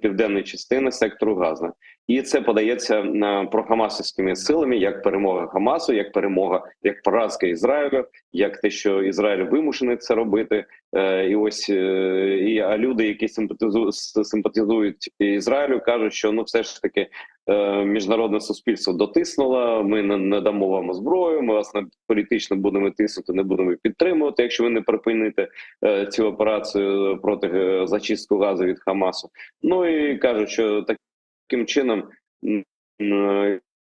південної частини сектору Газа. І це подається прохамасівськими силами як перемога Хамасу, як перемога, як поразка Ізраїлю, як те, що Ізраїль вимушений це робити. І ось а люди, які симпатизують Ізраїлю, кажуть, що все ж таки міжнародне суспільство дотиснуло, ми не дамо вам зброю, ми вас політично будемо тиснути, не будемо підтримувати, якщо ви не припините цю операцію проти зачистку газу від Хамасу. Ну і кажуть, що таким чином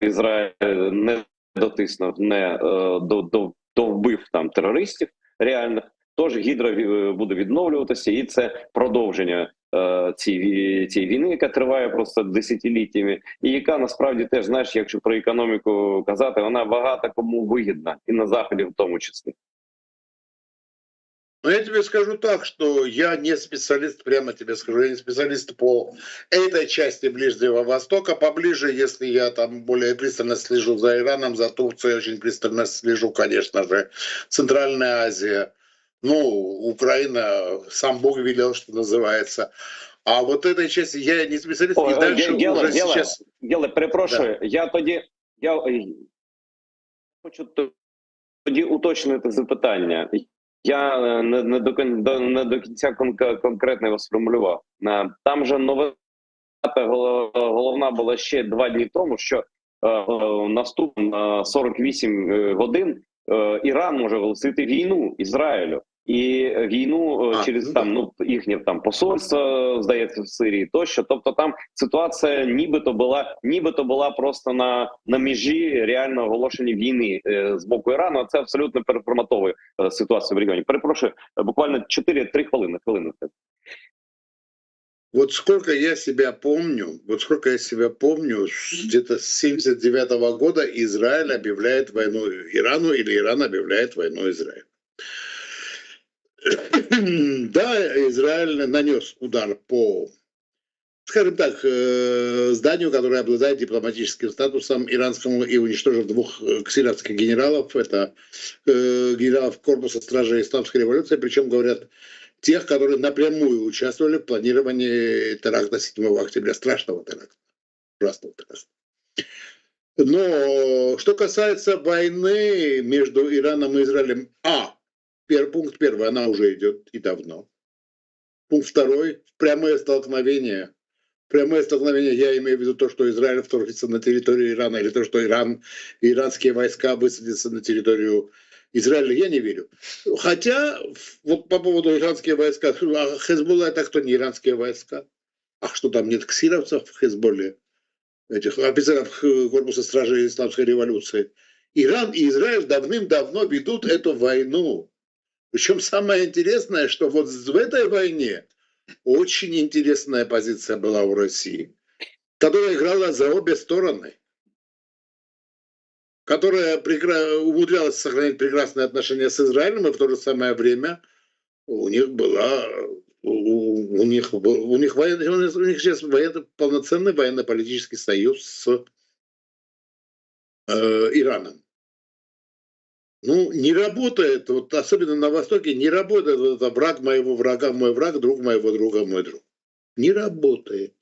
Ізраїль не дотиснув, не довбив там терористів реальних, тож Гідра буде відновлюватися, і це продовження цієї війни, яка триває просто десятиліттями, і яка насправді теж, знаєш, якщо про економіку казати, вона багато кому вигідна, і на Заході в тому числі. Но я тебе скажу так, что я не специалист, прямо тебе скажу, я не специалист по этой части Ближнего Востока. Поближе, если я там более пристально слежу за Ираном, за Турцией, очень пристально слежу, конечно же, Центральная Азия. Ну, Украина, сам Бог велел, что называется. А вот этой части я не специалист. И дальше уже сейчас... Перепрошую, да. Я хочу тоді уточнити запитання. Я не до кінця конкретно його сформулював. Там же новина головна була ще 2 дні тому, що наступні 48 годин Іран може оголосити війну Ізраїлю. І війну через там їхнє там посольство, здається, в Сирії тощо. Тобто там ситуація нібито була просто на межі реального оголошення війни з боку Ірану. Це абсолютно переформатовує ситуацію в регіоні. Перепрошую, буквально 4-3 хвилини. Вот сколько я себя помню, где-то с 79-го года Израиль объявляет войну Ирану, или Иран объявляет войну Израилю. Да, Израиль нанес удар по, скажем так, зданию, которое обладает дипломатическим статусом иранскому, и уничтожил 2 ксилевских генералов. Это генералов корпуса стражей исламской революции, причем, говорят, тех, которые напрямую участвовали в планировании теракта 7 октября, страшного теракта, ужасного теракта. Но что касается войны между Ираном и Израилем, пункт первый, она уже идет и давно. Пункт второй, прямое столкновение. Прямое столкновение, я имею в виду то, что Израиль вторгнется на территорию Ирана, или то, что иранские войска высадятся на территорию Израиля, я не верю. Хотя, вот по поводу иранских войск, Хезболла это кто, не иранские войска? А что там, нет ксировцев в Хезболле? Этих офицеров корпуса стражей исламской революции. Иран и Израиль давным-давно ведут эту войну. Причем самое интересное, что вот в этой войне очень интересная позиция была у России, которая играла за обе стороны, которая умудрялась сохранить прекрасные отношения с Израилем, и в то же самое время у них сейчас полноценный военно-политический союз с Ираном. Ну, не работает, вот особенно на Востоке, не работает вот это враг моего врага, мой враг, друг моего друга, мой друг. Не работает.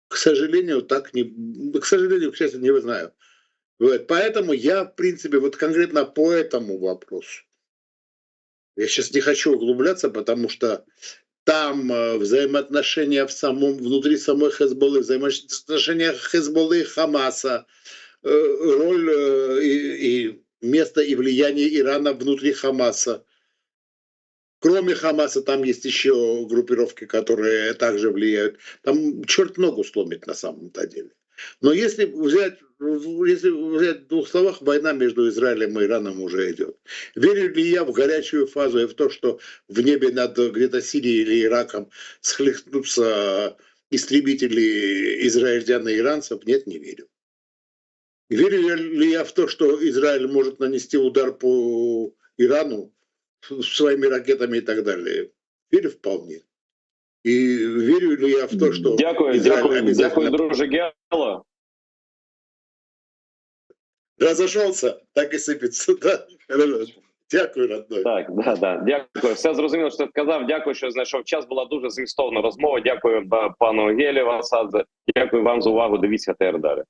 К сожалению, к счастью, не знаю. Поэтому я, в принципе, вот конкретно по этому вопросу, я сейчас не хочу углубляться, потому что там взаимоотношения внутри самой Хезболлы, взаимоотношения Хезболлы и Хамаса, роль и место и влияние Ирана внутри Хамаса. Кроме Хамаса там есть еще группировки, которые также влияют. Там черт ногу сломит на самом-то деле. Но если взять в 2 словах, война между Израилем и Ираном уже идет. Верю ли я в горячую фазу и в то, что в небе над где-то Сирией или Ираком схлестнутся истребители израильтян и иранцев? Нет, не верю. Верю ли я в то, что Израиль может нанести удар по Ирану своими ракетами и так далее? Верю вполне. И верю ли я в то, что Израиль обязательно... Дякую, друже Гело. Разошелся, так и сыпется. Да? Дякую, родной. Так, дякую. Все зрозуміло, що ти сказав. Дякую, що знайшов час. Була дуже змістовна розмова. Дякую пану Гелі Васадзе. Дякую вам за увагу. Дивіться ТР далі.